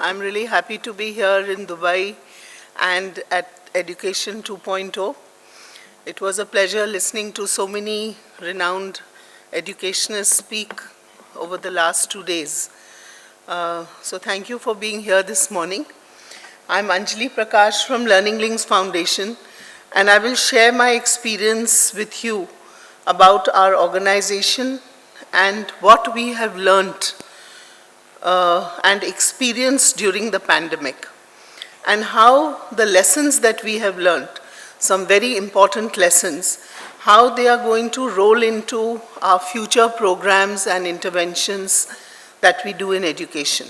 I'm really happy to be here in Dubai and at Education 2.0. It was a pleasure listening to so many renowned educationists speak over the last 2 days. So thank you for being here this morning. I'm Anjlee Prakash from Learning Links Foundation, and I will share my experience with you about our organization and what we have learned and experienced during the pandemic, and how the lessons that we have learned, some very important lessons, how they are going to roll into our future programs and interventions that we do in education.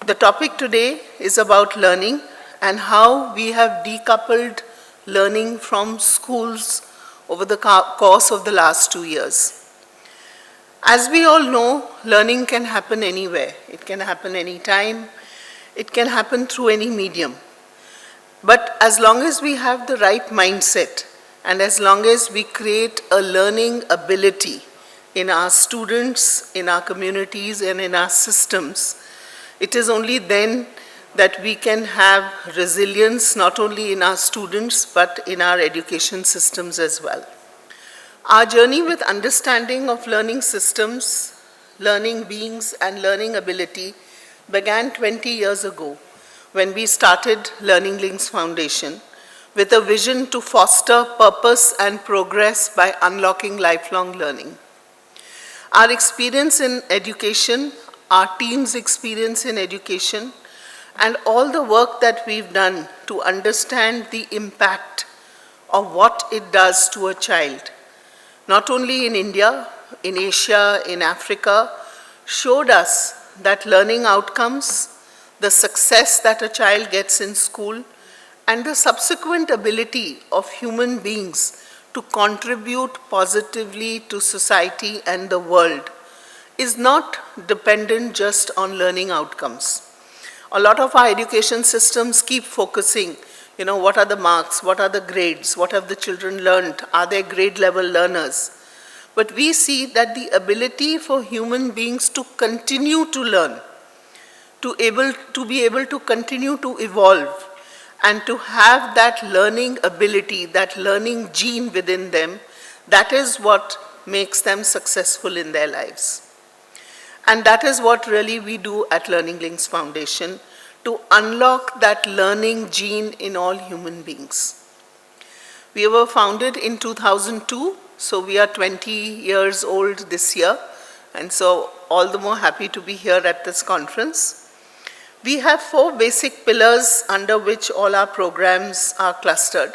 The topic today is about learning and how we have decoupled learning from schools over the course of the last 2 years. As we all know, learning can happen anywhere. It can happen anytime. It can happen through any medium. But as long as we have the right mindset and as long as we create a learning ability in our students, in our communities, and in our systems, it is only then that we can have resilience not only in our students but in our education systems as well. Our journey with understanding of learning systems, learning beings, and learning ability began 20 years ago when we started Learning Links Foundation with a vision to foster purpose and progress by unlocking lifelong learning. Our experience in education, our team's experience in education, and all the work that we've done to understand the impact of what it does to a child, not only in India, in Asia, in Africa, showed us that learning outcomes, the success that a child gets in school, and the subsequent ability of human beings to contribute positively to society and the world is not dependent just on learning outcomes. A lot of our education systems keep focusing, what are the marks, what are the grades, what have the children learned, are they grade level learners? But we see that the ability for human beings to continue to learn, to be able to continue to evolve, and to have that learning ability, that learning gene within them, that is what makes them successful in their lives. And that is what really we do at Learning Links Foundation, to unlock that learning gene in all human beings. We were founded in 2002, so we are 20 years old this year, and so all the more happy to be here at this conference. We have 4 basic pillars under which all our programs are clustered.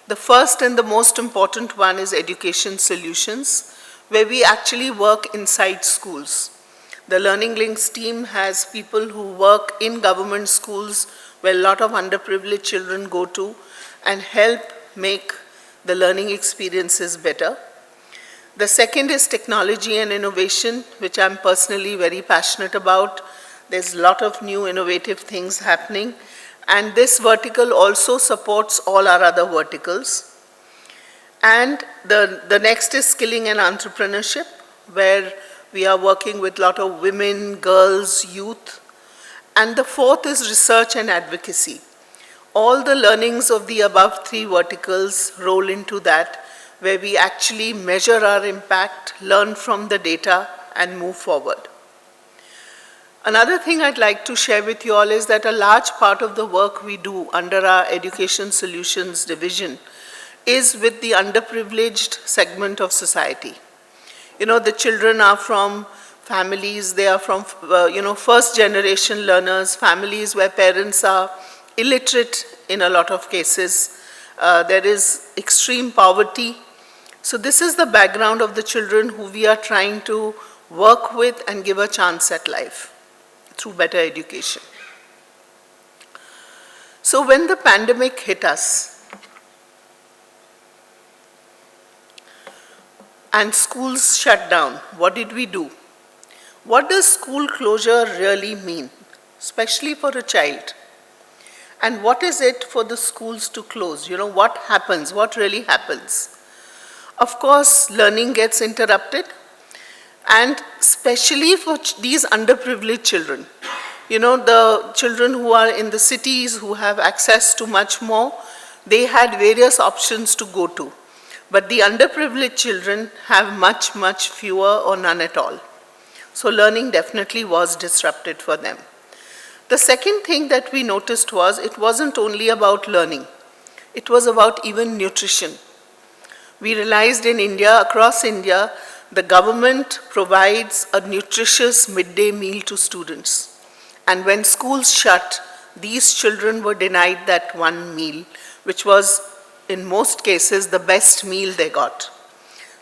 The first and the most important one is education solutions, where we actually work inside schools. The Learning Links team has people who work in government schools where a lot of underprivileged children go to and help make the learning experiences better. The second is technology and innovation, which I'm personally very passionate about. There's a lot of new innovative things happening, and this vertical also supports all our other verticals. And the next is skilling and entrepreneurship, where we are working with a lot of women, girls, youth. And the fourth is research and advocacy. All the learnings of the above 3 verticals roll into that, where we actually measure our impact, learn from the data, and move forward. Another thing I'd like to share with you all is that a large part of the work we do under our Education Solutions division is with the underprivileged segment of society. The children are from families, they are from, first generation learners, families where parents are illiterate in a lot of cases. There is extreme poverty. So this is the background of the children who we are trying to work with and give a chance at life through better education. So when the pandemic hit us, and schools shut down, what did we do? What does school closure really mean, especially for a child? And what is it for the schools to close? What happens? What really happens? Of course, learning gets interrupted, and especially for these underprivileged children, The children who are in the cities, who have access to much more, they had various options to go to. But the underprivileged children have much, much fewer or none at all. So learning definitely was disrupted for them. The second thing that we noticed was it wasn't only about learning. It was about even nutrition. We realized in India, across India, the government provides a nutritious midday meal to students. And when schools shut, these children were denied that one meal, which was, in most cases, the best meal they got.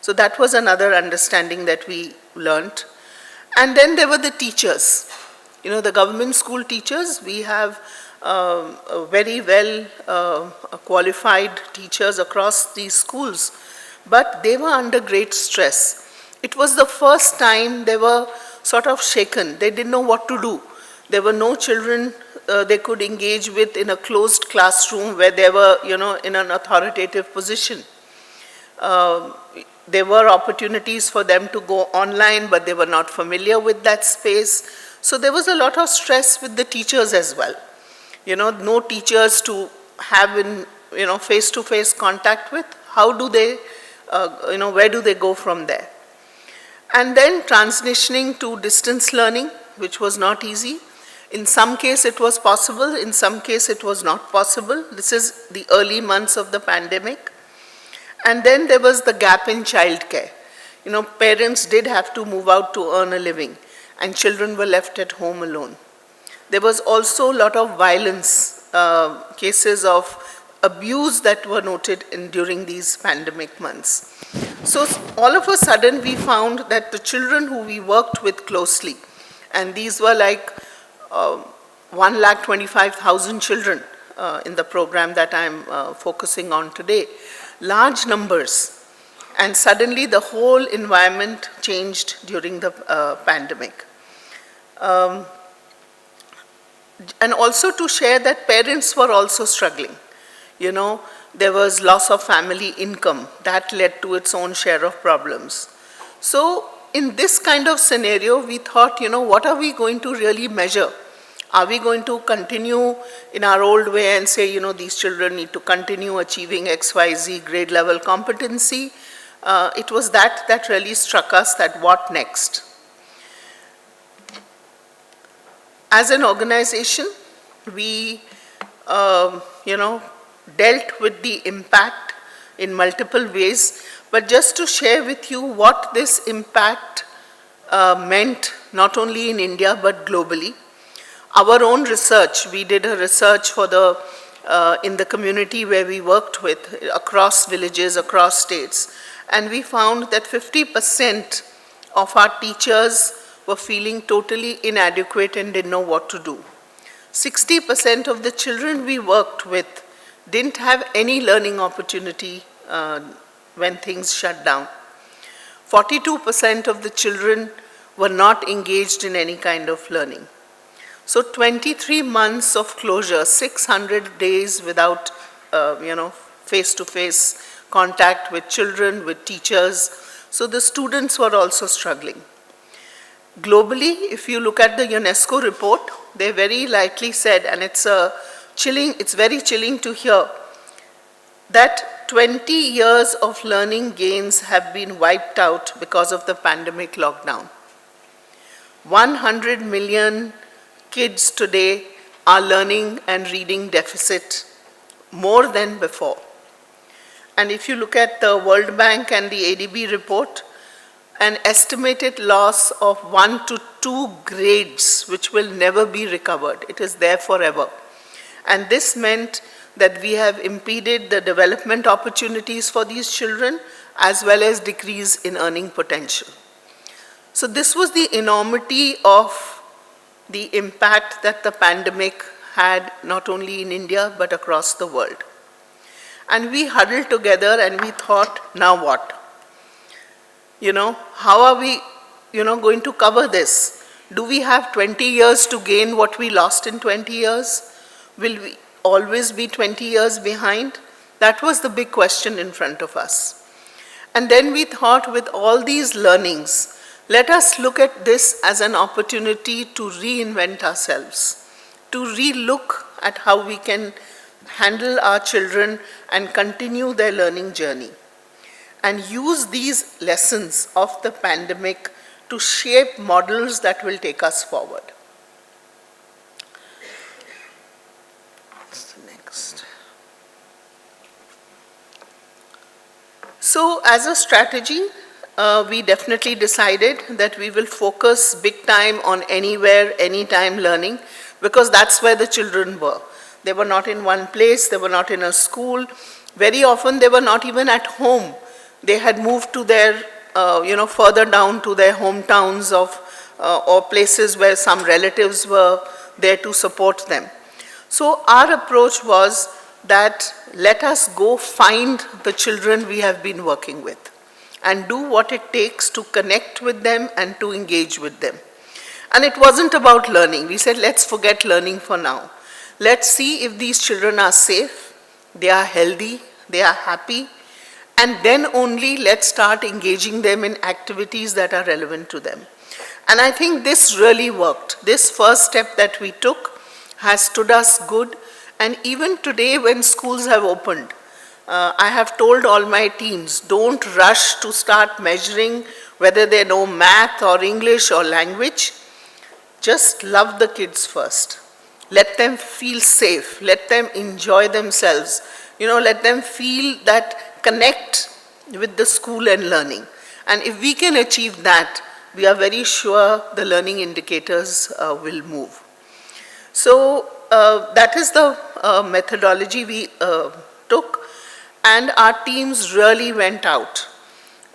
So that was another understanding that we learned. And then there were the teachers. The government school teachers, we have very well qualified teachers across these schools, but they were under great stress. It was the first time they were sort of shaken. They didn't know what to do. There were no children they could engage with in a closed classroom where they were, in an authoritative position. There were opportunities for them to go online, but they were not familiar with that space. So there was a lot of stress with the teachers as well. No teachers to have in, face-to-face contact with. How do they, where do they go from there? And then transitioning to distance learning, which was not easy. In some case it was possible, in some case it was not possible. This is the early months of the pandemic. And then there was the gap in childcare. Parents did have to move out to earn a living, and children were left at home alone. There was also a lot of violence, cases of abuse that were noted during these pandemic months. So all of a sudden we found that the children who we worked with closely, and these were like 1,25,000 children in the program that I'm focusing on today, large numbers, and suddenly the whole environment changed during the pandemic. And also to share that parents were also struggling. There was loss of family income. That led to its own share of problems. So in this kind of scenario, we thought, what are we going to really measure? Are we going to continue in our old way and say, these children need to continue achieving XYZ grade level competency? It was that really struck us, that what next? As an organization, we, dealt with the impact in multiple ways, but just to share with you what this impact meant, not only in India, but globally. Our own research, we did a research for in the community where we worked with, across villages, across states, and we found that 50% of our teachers were feeling totally inadequate and didn't know what to do. 60% of the children we worked with didn't have any learning opportunity when things shut down. 42% of the children were not engaged in any kind of learning. So 23 months of closure, 600 days without, face-to-face contact with children, with teachers. So the students were also struggling. Globally, if you look at the UNESCO report, they very lightly said, and it's very chilling to hear, that 20 years of learning gains have been wiped out because of the pandemic lockdown. 100 million kids today are learning and reading deficit more than before. And if you look at the World Bank and the ADB report, an estimated loss of 1 to 2 grades which will never be recovered. It is there forever. And this meant that we have impeded the development opportunities for these children as well as decrease in earning potential. So this was the enormity of the impact that the pandemic had not only in India but across the world. And we huddled together and we thought, now what? How are we, going to cover this? Do we have 20 years to gain what we lost in 20 years? Will we always be 20 years behind? That was the big question in front of us. And then we thought, with all these learnings, Let us look at this as an opportunity to reinvent ourselves, to relook at how we can handle our children and continue their learning journey, and use these lessons of the pandemic to shape models that will take us forward. What's the next? So as a strategy, we definitely decided that we will focus big time on anywhere, anytime learning, because that's where the children were. They were not in one place, they were not in a school. Very often they were not even at home. They had moved to their, further down to their hometowns or places where some relatives were there to support them. So our approach was that let us go find the children we have been working with and do what it takes to connect with them and to engage with them. And it wasn't about learning. We said, let's forget learning for now. Let's see if these children are safe, they are healthy, they are happy, and then only let's start engaging them in activities that are relevant to them. And I think this really worked. This first step that we took has stood us good. And even today when schools have opened, I have told all my teams, don't rush to start measuring whether they know math or English or language. Just love the kids first. Let them feel safe. Let them enjoy themselves. Let them feel that connect with the school and learning. And if we can achieve that, we are very sure the learning indicators will move. So that is the methodology we took. And our teams really went out,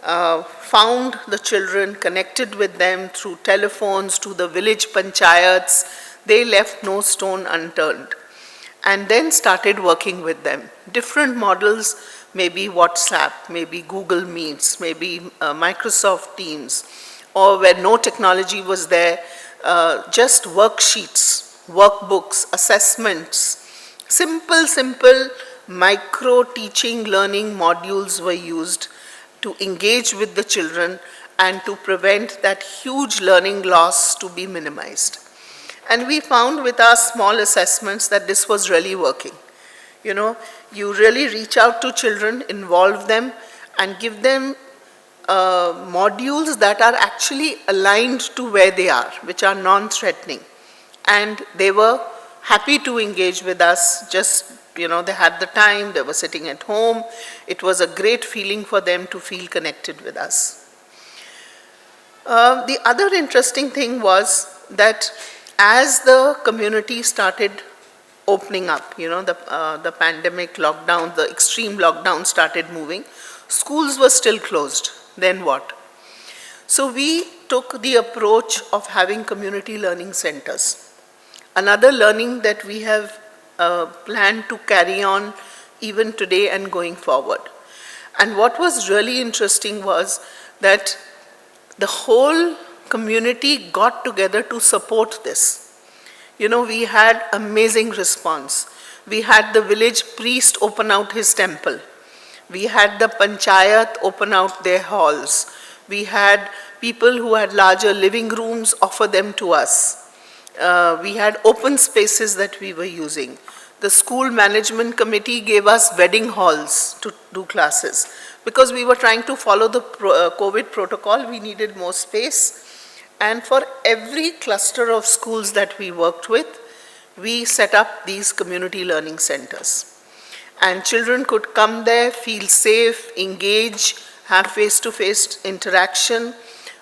found the children, connected with them through telephones to the village panchayats. They left no stone unturned. And then started working with them. Different models, maybe WhatsApp, maybe Google Meets, maybe Microsoft Teams, or where no technology was there, just worksheets, workbooks, assessments, simple micro-teaching learning modules were used to engage with the children and to prevent that huge learning loss to be minimized. And we found with our small assessments that this was really working. You really reach out to children, involve them, and give them modules that are actually aligned to where they are, which are non-threatening. And they were happy to engage with us, just they had the time, they were sitting at home. It was a great feeling for them to feel connected with us. The other interesting thing was that as the community started opening up, the pandemic lockdown, the extreme lockdown started moving, schools were still closed. Then what? So we took the approach of having community learning centers. Another learning that we have planned to carry on even today and going forward. And what was really interesting was that the whole community got together to support this. We had amazing response. We had the village priest open out his temple. We had the panchayat open out their halls. We had people who had larger living rooms offer them to us. We had open spaces that we were using. The school management committee gave us wedding halls to do classes. Because we were trying to follow the COVID protocol, we needed more space. And for every cluster of schools that we worked with, we set up these community learning centers. And children could come there, feel safe, engage, have face-to-face interaction.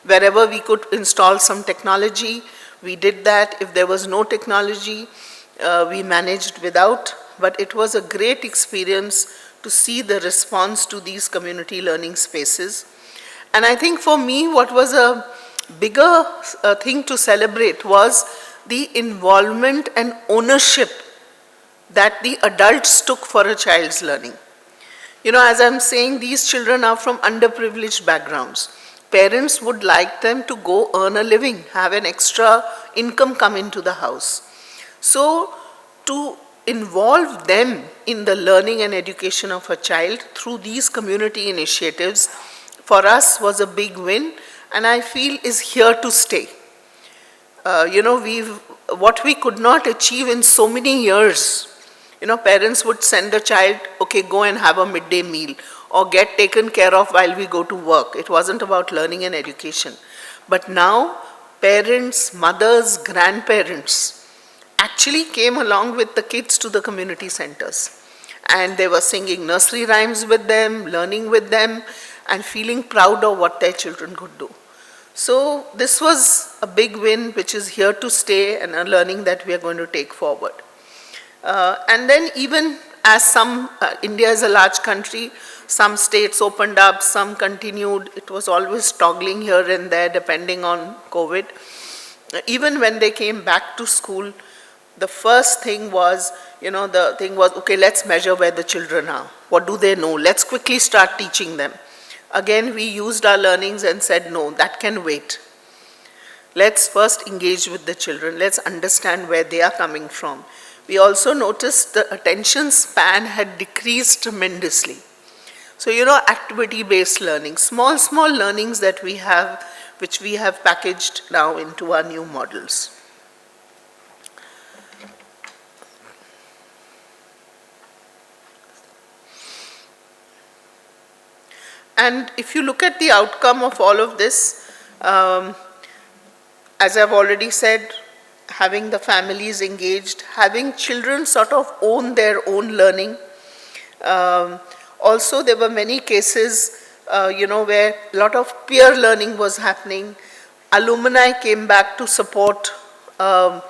Wherever we could install some technology, we did that. If there was no technology, we managed without. But it was a great experience to see the response to these community learning spaces. And I think for me, what was a bigger thing to celebrate was the involvement and ownership that the adults took for a child's learning. As I'm saying, these children are from underprivileged backgrounds. Parents would like them to go earn a living, have an extra income come into the house. So to involve them in the learning and education of a child through these community initiatives, for us was a big win. and I feel is here to stay. What we could not achieve in so many years, parents would send the child, okay, go and have a midday meal, or get taken care of while we go to work. It wasn't about learning and education. But now, parents, mothers, grandparents actually came along with the kids to the community centers. And they were singing nursery rhymes with them, learning with them, and feeling proud of what their children could do. So this was a big win, which is here to stay, and a learning that we are going to take forward. And then even as India is a large country, some states opened up, some continued. It was always toggling here and there depending on COVID. Even when they came back to school, the first thing was, okay, let's measure where the children are. What do they know? Let's quickly start teaching them. Again, we used our learnings and said, no, that can wait. Let's first engage with the children. Let's understand where they are coming from. We also noticed the attention span had decreased tremendously. So, activity-based learning, small learnings that we have, which we have packaged now into our new models. And if you look at the outcome of all of this, as I've already said, having the families engaged, having children sort of own their own learning. Also, there were many cases, where a lot of peer learning was happening. Alumni came back to support, their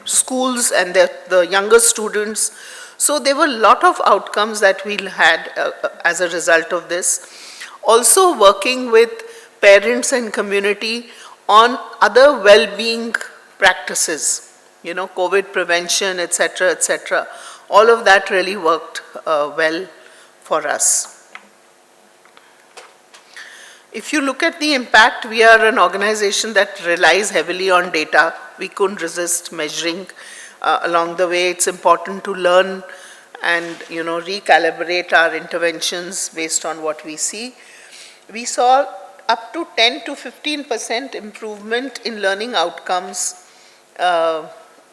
schools and the younger students. So there were a lot of outcomes that we had as a result of this. Also working with parents and community on other well-being practices, COVID prevention, etc., etc. All of that really worked well for us. If you look at the impact, we are an organization that relies heavily on data. We couldn't resist measuring along the way. It's important to learn and recalibrate our interventions based on what we see. We saw up to 10 to 15% improvement in learning outcomes,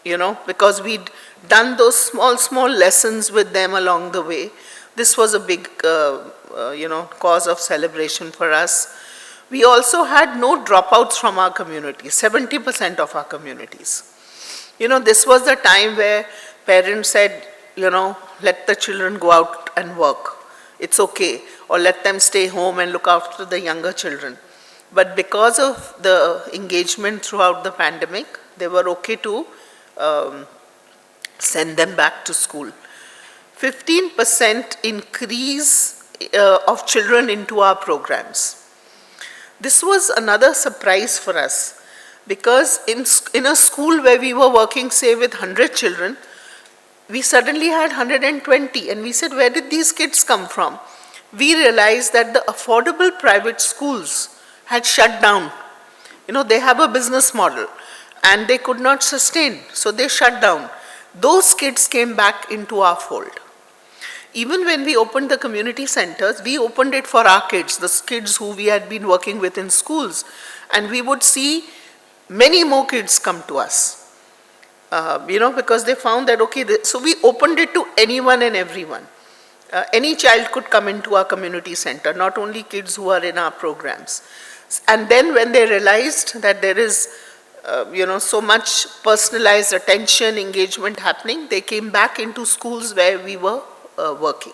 because we'd done those small lessons with them along the way. This was a big, cause of celebration for us. We also had no dropouts from our community, 70% of our communities. This was the time where parents said, let the children go out and work. It's okay. Or let them stay home and look after the younger children. But because of the engagement throughout the pandemic, they were okay to send them back to school. 15% increase of children into our programs. This was another surprise for us, because in a school where we were working, say, with 100 children, we suddenly had 120, and we said, where did these kids come from? We realized that the affordable private schools had shut down. They have a business model, and they could not sustain, so they shut down. Those kids came back into our fold. Even when we opened the community centers, we opened it for our kids, the kids who we had been working with in schools, and we would see many more kids come to us. Because they found that, okay, so we opened it to anyone and everyone. Any child could come into our community center, not only kids who are in our programs. And then when they realized that there is, so much personalized attention, engagement happening, they came back into schools where we were working.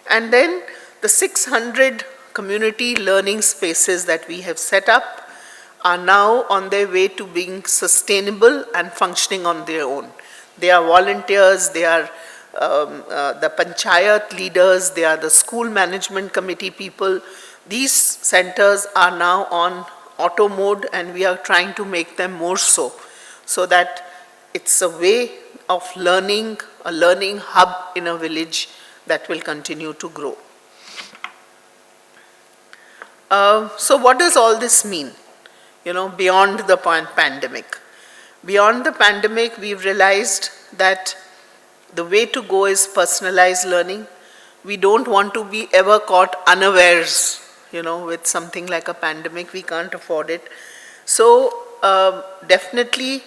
And then the 600 community learning spaces that we have set up are now on their way to being sustainable and functioning on their own. They are volunteers, they are the panchayat leaders, they are the school management committee people. These centers are now on auto mode, and we are trying to make them more so that it's a way of learning, a learning hub in a village that will continue to grow. So what does all this mean? Beyond the pandemic. Beyond the pandemic, we've realized that the way to go is personalized learning. We don't want to be ever caught unawares, with something like a pandemic, we can't afford it. So definitely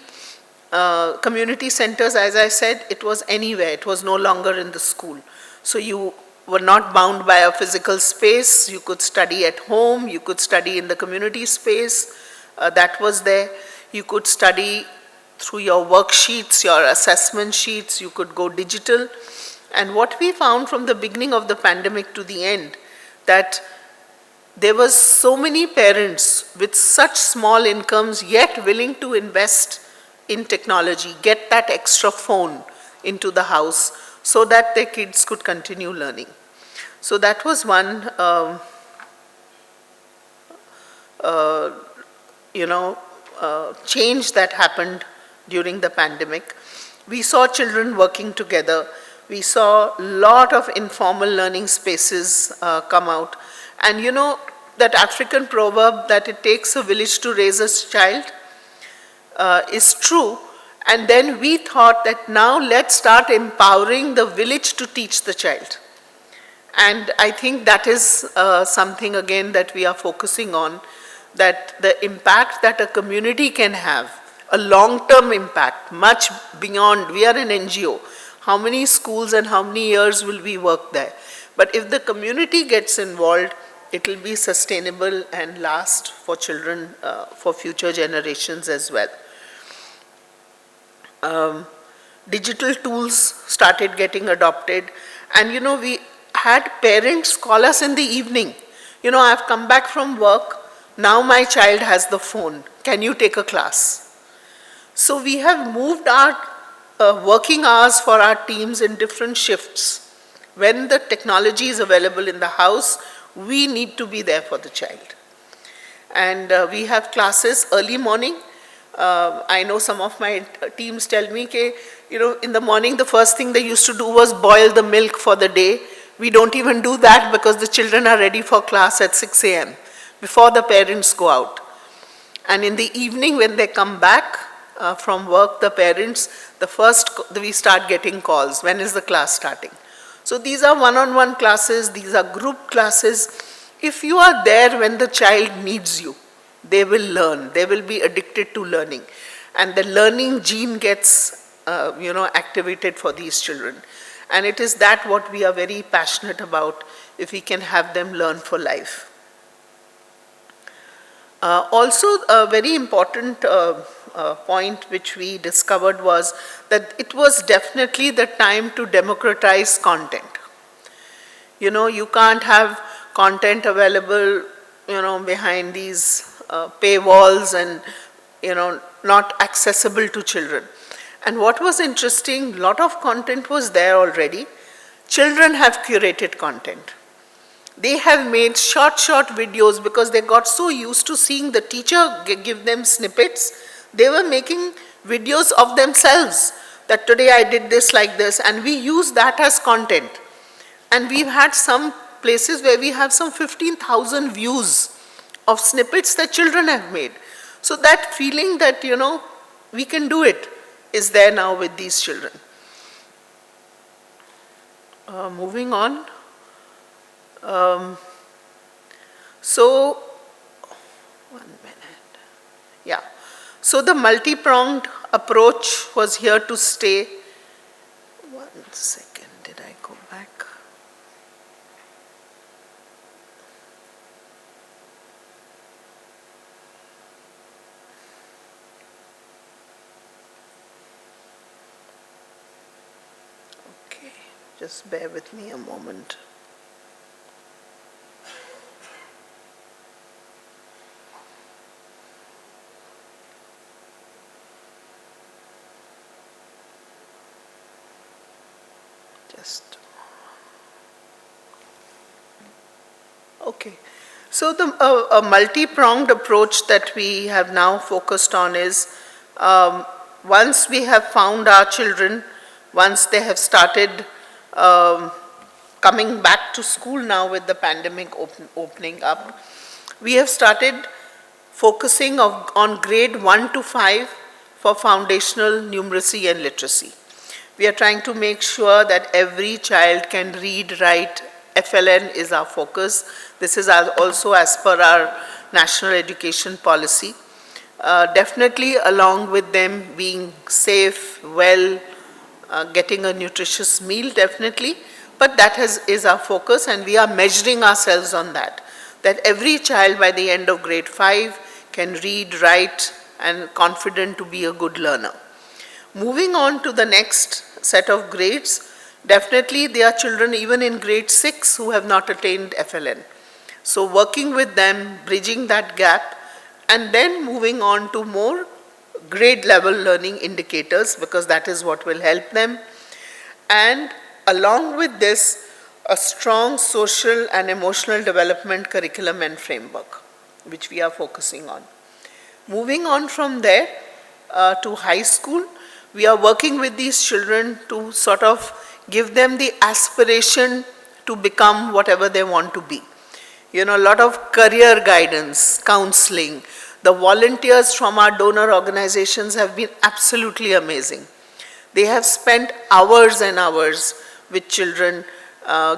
community centers, as I said, it was anywhere. It was no longer in the school. So you were not bound by a physical space. You could study at home. You could study in the community space. That was there. You could study through your worksheets, your assessment sheets. You could go digital. And what we found from the beginning of the pandemic to the end, that there was so many parents with such small incomes yet willing to invest in technology, get that extra phone into the house so that their kids could continue learning. So that was one change that happened during the pandemic. We saw children working together. We saw a lot of informal learning spaces come out. And that African proverb that it takes a village to raise a child is true. And then we thought that now let's start empowering the village to teach the child. And I think that is something again that we are focusing on, that the impact that a community can have, a long-term impact, much beyond. We are an NGO. How many schools and how many years will we work there? But if the community gets involved, it will be sustainable and last for children, for future generations as well. Digital tools started getting adopted, and we had parents call us in the evening. I've come back from work, now my child has the phone, can you take a class? So we have moved our working hours for our teams in different shifts. When the technology is available in the house, we need to be there for the child. And we have classes early morning. I know some of my teams tell me, in the morning, the first thing they used to do was boil the milk for the day. We don't even do that because the children are ready for class at 6 a.m. before the parents go out. And in the evening, when they come back from work, the parents, we start getting calls. When is the class starting? So these are one-on-one classes. These are group classes. If you are there when the child needs you, they will learn. They will be addicted to learning. And the learning gene gets, activated for these children. And it is that what we are very passionate about, if we can have them learn for life. Also, a very important point which we discovered was that it was definitely the time to democratize content. You can't have content available, behind these paywalls and, not accessible to children. And what was interesting, a lot of content was there already. Children have curated content. They have made short videos because they got so used to seeing the teacher give them snippets. They were making videos of themselves, that today I did this like this, and we use that as content. And we've had some places where we have some 15,000 views of snippets that children have made. So that feeling that, we can do it is there now with these children. Moving on. So, 1 minute. Yeah. So the multi-pronged approach was here to stay. 1 second, did I go back? Okay, just bear with me a moment. Okay, so a multi-pronged approach that we have now focused on is, once we have found our children, once they have started coming back to school now with the pandemic opening up, we have started focusing on grade 1 to 5 for foundational numeracy and literacy. We are trying to make sure that every child can read, write, FLN is our focus. This is also as per our national education policy. Definitely along with them being safe, well, getting a nutritious meal, definitely. But that is our focus, and we are measuring ourselves on that. That every child by the end of grade 5 can read, write, and confident to be a good learner. Moving on to the next set of grades, definitely there are children even in grade 6 who have not attained FLN. So working with them, bridging that gap, and then moving on to more grade level learning indicators, because that is what will help them. And along with this, a strong social and emotional development curriculum and framework, which we are focusing on. Moving on from there to high school, we are working with these children to sort of give them the aspiration to become whatever they want to be. You know, a lot of career guidance, counseling. The volunteers from our donor organizations have been absolutely amazing. They have spent hours and hours with children,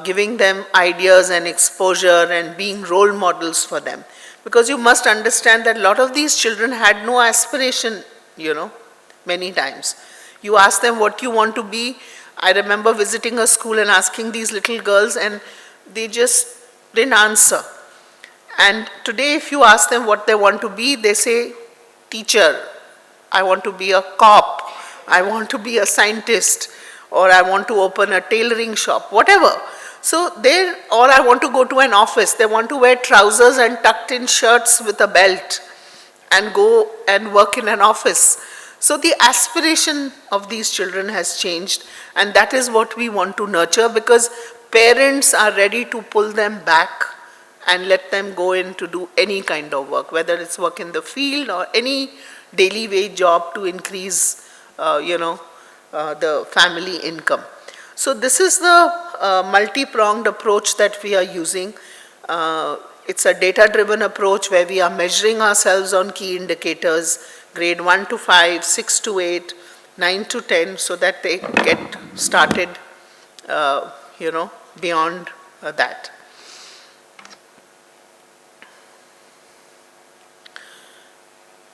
giving them ideas and exposure and being role models for them. Because you must understand that a lot of these children had no aspiration, you know, many times. You ask them what you want to be. I remember visiting a school and asking these little girls, and they just didn't answer. And today if you ask them what they want to be, they say, teacher, I want to be a cop, I want to be a scientist, or I want to open a tailoring shop, whatever. So or I want to go to an office. They want to wear trousers and tucked in shirts with a belt and go and work in an office. So the aspiration of these children has changed, and that is what we want to nurture, because parents are ready to pull them back and let them go in to do any kind of work, whether it's work in the field or any daily wage job to increase, the family income. So this is the multi-pronged approach that we are using. It's a data-driven approach where we are measuring ourselves on key indicators, grade 1 to 5, 6 to 8, 9 to 10, so that they get started, beyond that.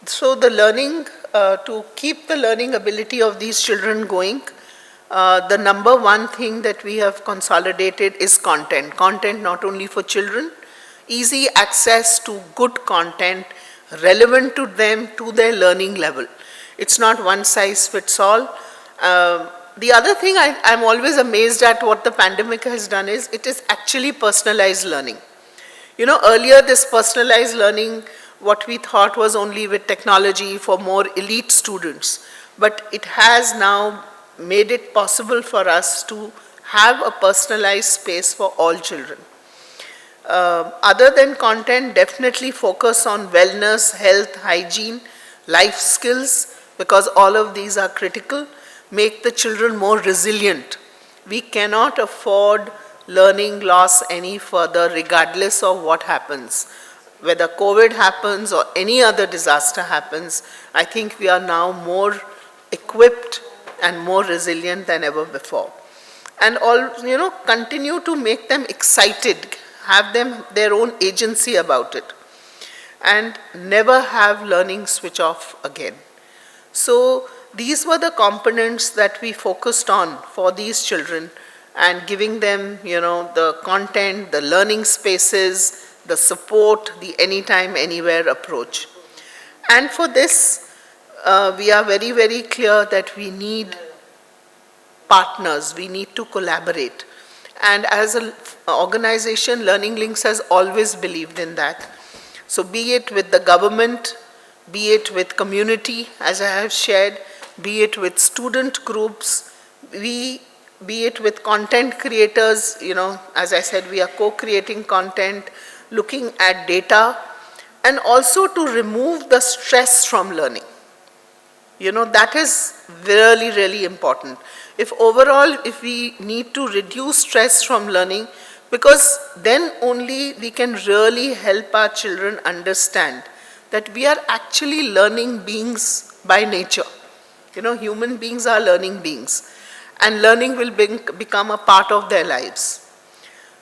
So the learning, to keep the learning ability of these children going, the number one thing that we have consolidated is content. Content not only for children, easy access to good content relevant to them, to their learning level. It's not one size fits all. The other thing I'm always amazed at what the pandemic has done is it is actually personalized learning. You know, earlier this personalized learning, what we thought was only with technology for more elite students, but it has now made it possible for us to have a personalized space for all children. Other than content, definitely focus on wellness, health, hygiene, life skills, because all of these are critical. Make the children more resilient. We cannot afford learning loss any further, regardless of what happens. Whether COVID happens or any other disaster happens, I think we are now more equipped and more resilient than ever before. And continue to make them excited, have them their own agency about it, and never have learning switch off again. So these were the components that we focused on for these children, and giving them, the content, the learning spaces, the support, the anytime, anywhere approach. And for this, we are very, very clear that we need partners, we need to collaborate. And as an organization, Learning Links has always believed in that. So be it with the government, be it with community, as I have shared, be it with student groups, be it with content creators, as I said, we are co-creating content, looking at data, and also to remove the stress from learning. That is really, really important. If we need to reduce stress from learning, because then only we can really help our children understand that we are actually learning beings by nature. Human beings are learning beings, and learning will become a part of their lives.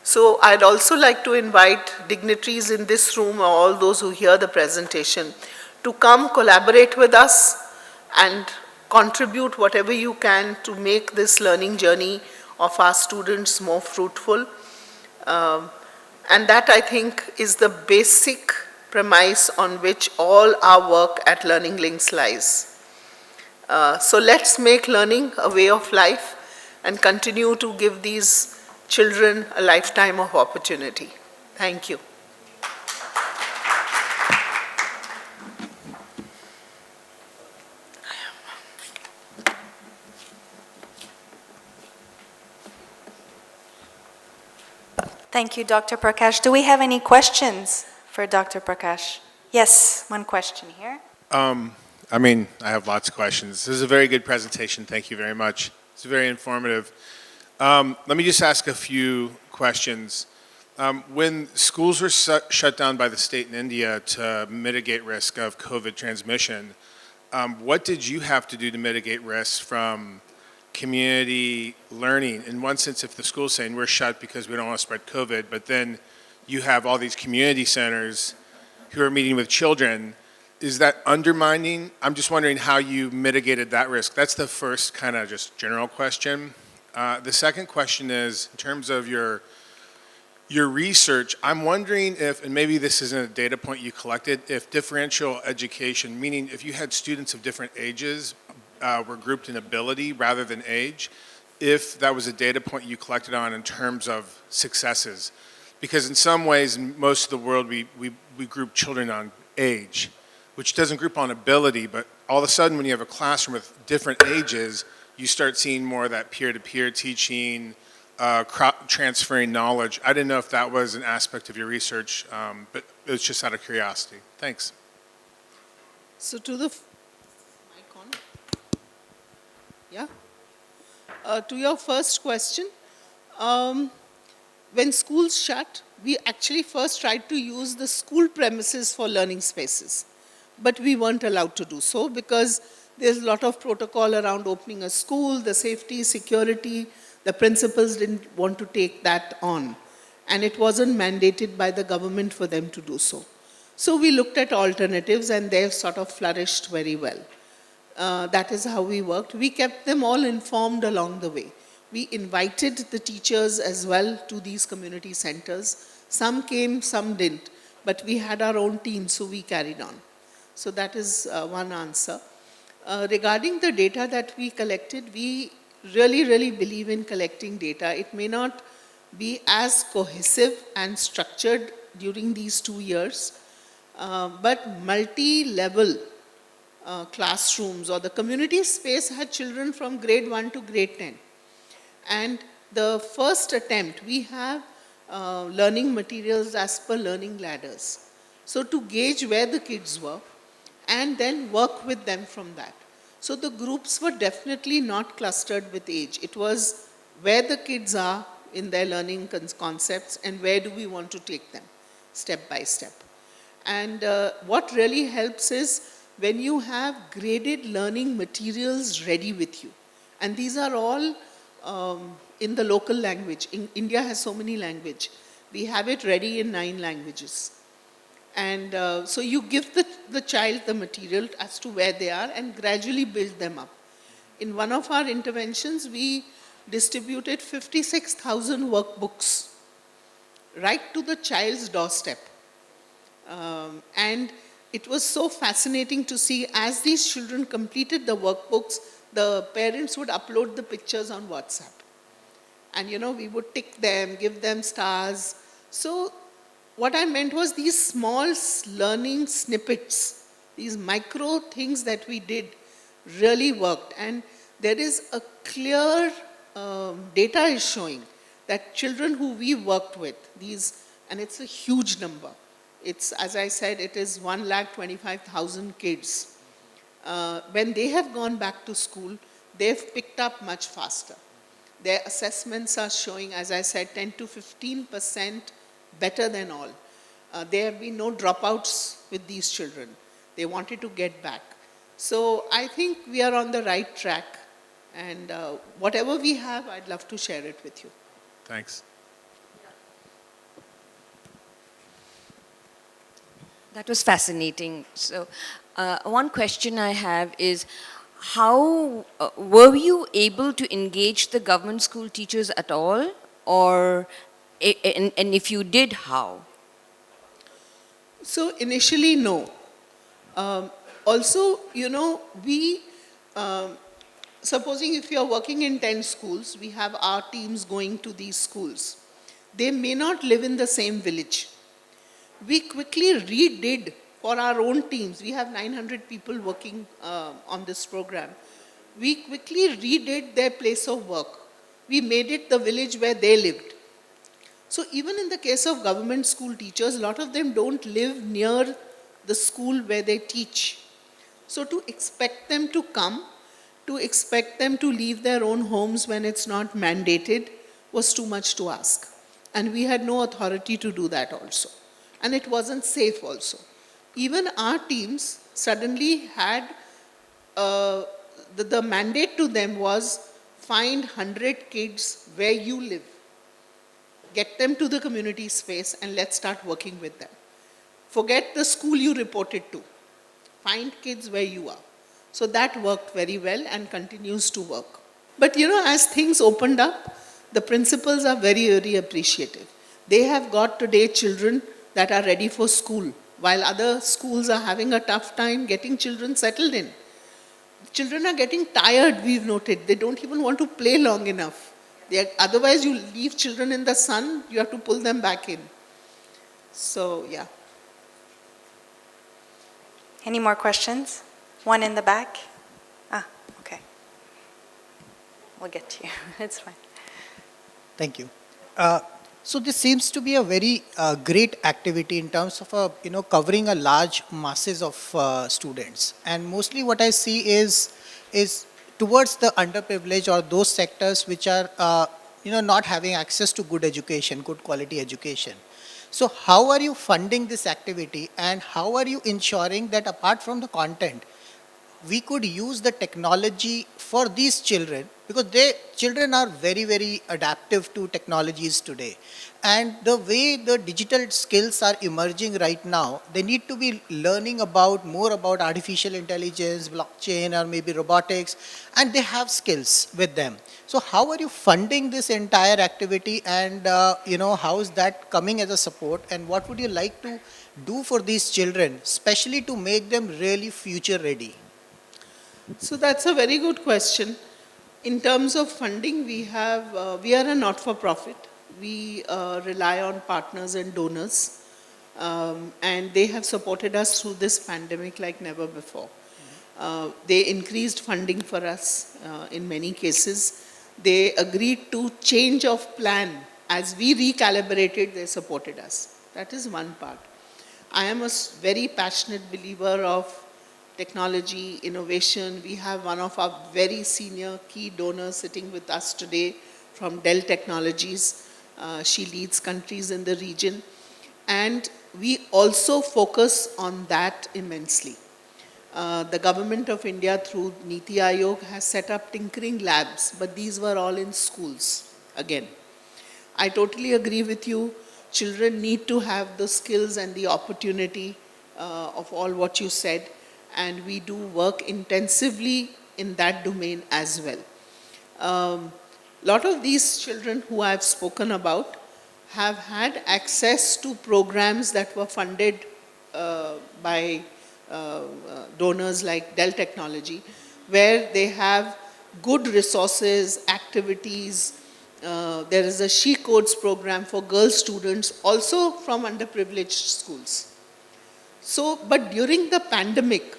So I'd also like to invite dignitaries in this room, or all those who hear the presentation, to come collaborate with us and contribute whatever you can to make this learning journey of our students more fruitful. Um, and that, I think, is the basic premise on which all our work at Learning Links lies. So let's make learning a way of life and continue to give these children a lifetime of opportunity. Thank you. Thank you, Dr. Prakash. Do we have any questions for Dr. Prakash? Yes, one question here. I have lots of questions. This is a very good presentation. Thank you very much. It's very informative. Let me just ask a few questions. When schools were shut down by the state in India to mitigate risk of COVID transmission, what did you have to do to mitigate risks from community learning? In one sense, if the school's saying we're shut because we don't want to spread COVID, but then you have all these community centers who are meeting with children, is that undermining? I'm just wondering how you mitigated that risk. That's the first kind of just general question. The second question is, in terms of your research, I'm wondering if, and maybe this isn't a data point you collected, if differential education, meaning if you had students of different ages, were grouped in ability rather than age, if that was a data point you collected on in terms of successes. Because in some ways, in most of the world, we group children on age, which doesn't group on ability, but all of a sudden when you have a classroom with different ages, you start seeing more of that peer-to-peer teaching, transferring knowledge. I didn't know if that was an aspect of your research, but it was just out of curiosity. Thanks. So to the to your first question, when schools shut, we actually first tried to use the school premises for learning spaces, but we weren't allowed to do so because there's a lot of protocol around opening a school, the safety, security. The principals didn't want to take that on, and it wasn't mandated by the government for them to do so. So we looked at alternatives, and they've sort of flourished very well. That is how we worked. We kept them all informed along the way. We invited the teachers as well to these community centers. Some came, some didn't, but we had our own team, so we carried on. So that is one answer. Regarding the data that we collected, we really believe in collecting data. It may not be as cohesive and structured during these 2 years, but multi-level classrooms or the community space had children from grade 1 to grade 10. And the first attempt, we have learning materials as per learning ladders. So to gauge where the kids were and then work with them from that. So the groups were definitely not clustered with age. It was where the kids are in their learning concepts and where do we want to take them step by step. And what really helps is when you have graded learning materials ready with you. And these are all in the local language. India has so many languages. We have it ready in 9 languages. And so you give the child the material as to where they are and gradually build them up. In one of our interventions, we distributed 56,000 workbooks right to the child's doorstep. And it was so fascinating to see as these children completed the workbooks, the parents would upload the pictures on WhatsApp. And we would tick them, give them stars. So what I meant was these small learning snippets, these micro things that we did really worked. And there is a clear data is showing that children who we worked with, and it's a huge number. It's, as I said, it is 1,25,000 kids. When they have gone back to school, they've picked up much faster. Their assessments are showing, as I said, 10 to 15% better than all. There have been no dropouts with these children. They wanted to get back. So I think we are on the right track. And whatever we have, I'd love to share it with you. Thanks. That was fascinating. So, one question I have is, how were you able to engage the government school teachers at all, or and if you did, how? So initially, no. Also, supposing if you are working in 10 schools, we have our teams going to these schools. They may not live in the same village. We quickly redid for our own teams. We have 900 people working on this program. We quickly redid their place of work. We made it the village where they lived. So even in the case of government school teachers, a lot of them don't live near the school where they teach. So to expect them to come, to expect them to leave their own homes when it's not mandated was too much to ask. And we had no authority to do that also. And it wasn't safe also. Even our teams suddenly had, the mandate to them was find 100 kids where you live. Get them to the community space and let's start working with them. Forget the school you reported to. Find kids where you are. So that worked very well and continues to work. But as things opened up, the principals are very, very appreciative. They have got today children that are ready for school, while other schools are having a tough time getting children settled in. Children are getting tired, we've noted. They don't even want to play long enough. Otherwise, you leave children in the sun, you have to pull them back in. So, yeah. Any more questions? One in the back? Ah, okay. We'll get to you. It's fine. Thank you. So this seems to be a very great activity in terms of covering a large masses of students. And mostly what I see is towards the underprivileged or those sectors which are not having access to good education, good quality education. So how are you funding this activity, and how are you ensuring that apart from the content, we could use the technology for these children, because children are very, very adaptive to technologies today. And the way the digital skills are emerging right now, they need to be learning more about artificial intelligence, blockchain, or maybe robotics, and they have skills with them. So how are you funding this entire activity, and how is that coming as a support, and what would you like to do for these children, especially to make them really future ready? So that's a very good question. In terms of funding, we are a not-for-profit. We rely on partners and donors, and they have supported us through this pandemic like never before. They increased funding for us in many cases. They agreed to change of plan. As we recalibrated, they supported us. That is one part. I am a very passionate believer of technology, innovation. We have one of our very senior key donors sitting with us today from Dell Technologies. She leads countries in the region. And we also focus on that immensely. The government of India through Niti Aayog has set up tinkering labs, but these were all in schools again. I totally agree with you. Children need to have the skills and the opportunity of all what you said. And we do work intensively in that domain as well. A lot of these children who I've spoken about have had access to programs that were funded by donors like Dell Technology, where they have good resources, activities. There is a She Codes program for girl students, also from underprivileged schools. So, but during the pandemic,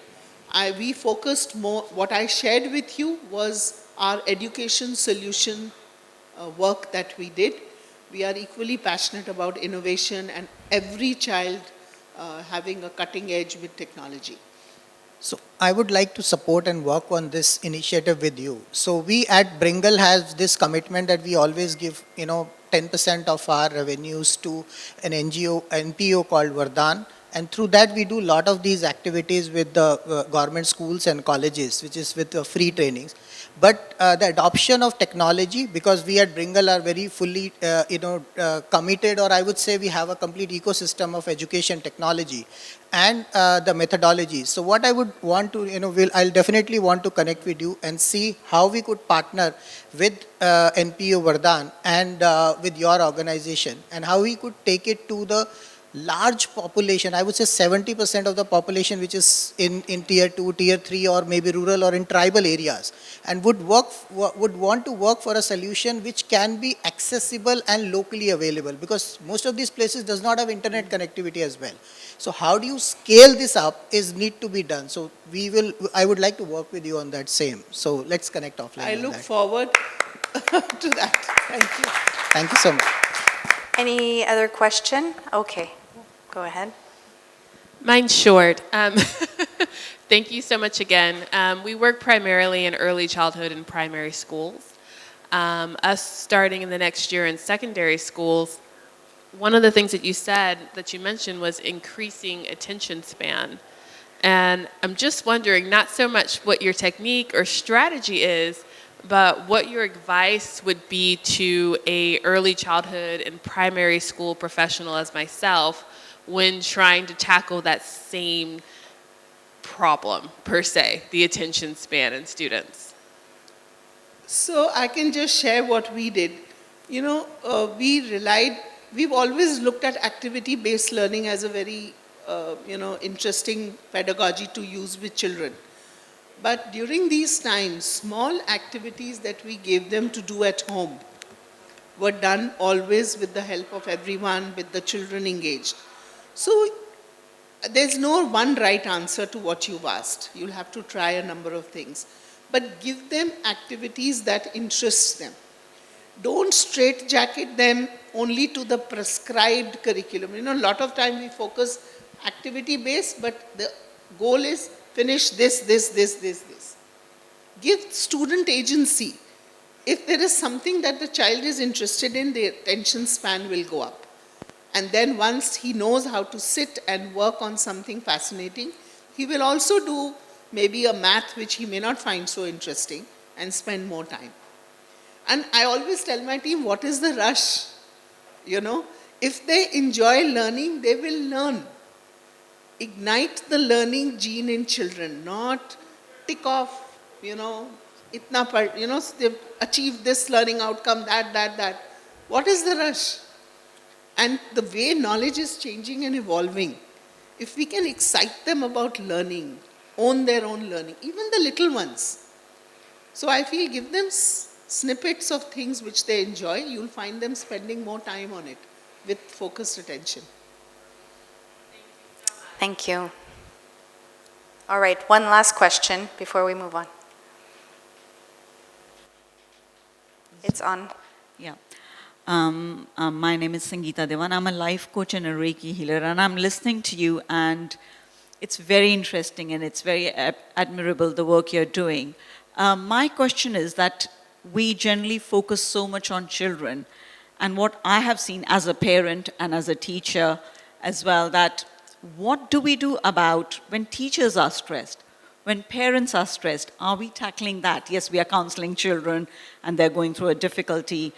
we focused more. What I shared with you was our education solution work that we did. We are equally passionate about innovation and every child having a cutting edge with technology. So I would like to support and work on this initiative with you. So we at Bringle have this commitment that we always give 10% of our revenues to an NPO called Vardhan, And through that, we do a lot of these activities with the government schools and colleges, which is with free trainings. But the adoption of technology, because we at Bringle are very fully, committed, or I would say we have a complete ecosystem of education technology and the methodologies. So what I would want to, I'll definitely want to connect with you and see how we could partner with NPO Vardhan and with your organization, and how we could take it to the large population. I would say 70% of the population which is in tier 2, tier 3, or maybe rural or in tribal areas, and would want to work for a solution which can be accessible and locally available, because most of these places does not have internet connectivity as well. So how do you scale this up is need to be done. So I would like to work with you on that same. So let's connect offline. I on look that. forward to that. Thank you. Thank you so much. Any other question? Okay, go ahead. Mine's short. Thank you so much again. We work primarily in early childhood and primary schools. Us starting in the next year in secondary schools, one of the things that you mentioned was increasing attention span. And I'm just wondering, not so much what your technique or strategy is, but what your advice would be to a early childhood and primary school professional as myself when trying to tackle that same problem, per se, the attention span in students. So I can just share what we did. We've always looked at activity-based learning as a very, interesting pedagogy to use with children. But during these times, small activities that we gave them to do at home were done always with the help of everyone, with the children engaged. So there's no one right answer to what you've asked. You'll have to try a number of things. But give them activities that interest them. Don't straitjacket them only to the prescribed curriculum. A lot of time we focus activity-based, but the goal is finish this. Give student agency. If there is something that the child is interested in, the attention span will go up. And then once he knows how to sit and work on something fascinating, he will also do maybe a math which he may not find so interesting and spend more time. And I always tell my team, what is the rush? If they enjoy learning, they will learn. Ignite the learning gene in children, not tick off, they've achieved this learning outcome, that. What is the rush? And the way knowledge is changing and evolving, if we can excite them about learning, own their own learning, even the little ones. So I feel give them snippets of things which they enjoy, you'll find them spending more time on it with focused attention. Thank you. All right, one last question before we move on. It's on. Yeah. My name is Sangeeta Devan. I'm a life coach and a Reiki healer, and I'm listening to you, and it's very interesting and it's very admirable, the work you're doing. My question is that we generally focus so much on children, and what I have seen as a parent and as a teacher as well, that what do we do about when teachers are stressed, when parents are stressed? Are we tackling that? Yes, we are counseling children and they're going through a difficulty.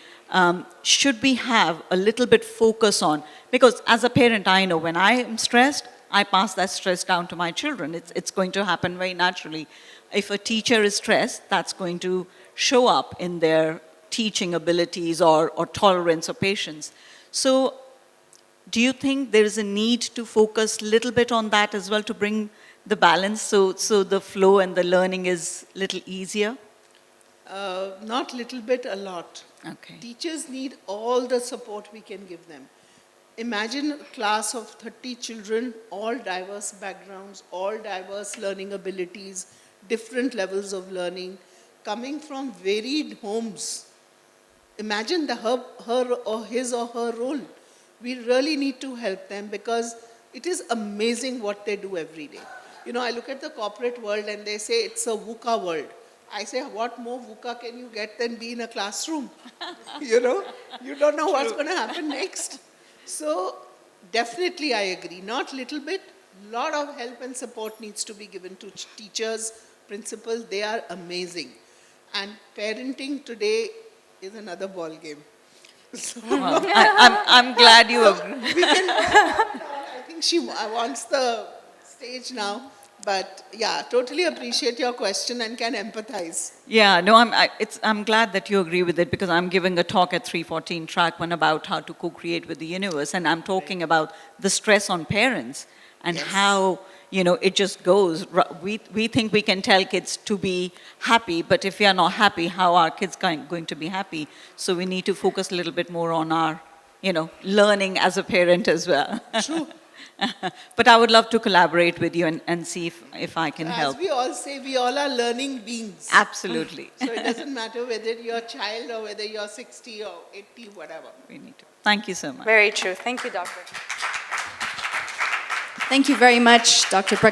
Should we have a little bit focus on, because as a parent, I know when I am stressed, I pass that stress down to my children. It's going to happen very naturally. If a teacher is stressed, that's going to show up in their teaching abilities or tolerance or patience. So do you think there is a need to focus a little bit on that as well to bring the balance so the flow and the learning is a little easier? Not little bit, a lot. Okay. Teachers need all the support we can give them. Imagine a class of 30 children, all diverse backgrounds, all diverse learning abilities, different levels of learning, coming from varied homes. Imagine her or his or her role. We really need to help them because it is amazing what they do every day. I look at the corporate world and they say it's a VUCA world. I say, what more VUCA can you get than be in a classroom? You don't know what's going to happen next. So definitely I agree. Not little bit, lot of help and support needs to be given to teachers, principals. They are amazing. And parenting today is another ball game. So Well, I'm glad you agree. we can. I think she wants the stage now. But yeah, totally appreciate your question and can empathize. Yeah, no, I'm glad that you agree with it because I'm giving a talk at 314 Track 1 about how to co-create with the universe, and I'm talking about the stress on parents and Yes. how, it just goes. We think we can tell kids to be happy, but if we are not happy, how are kids going to be happy? So we need to focus a little bit more on our, learning as a parent as well. True. But I would love to collaborate with you and see if I can As help. we all say, we all are learning beings. Absolutely. So it doesn't matter whether you're a child or whether you're 60 or 80, whatever. We need to. Thank you so much. Very true. Thank you, Doctor. Thank you very much, Dr. Prakash.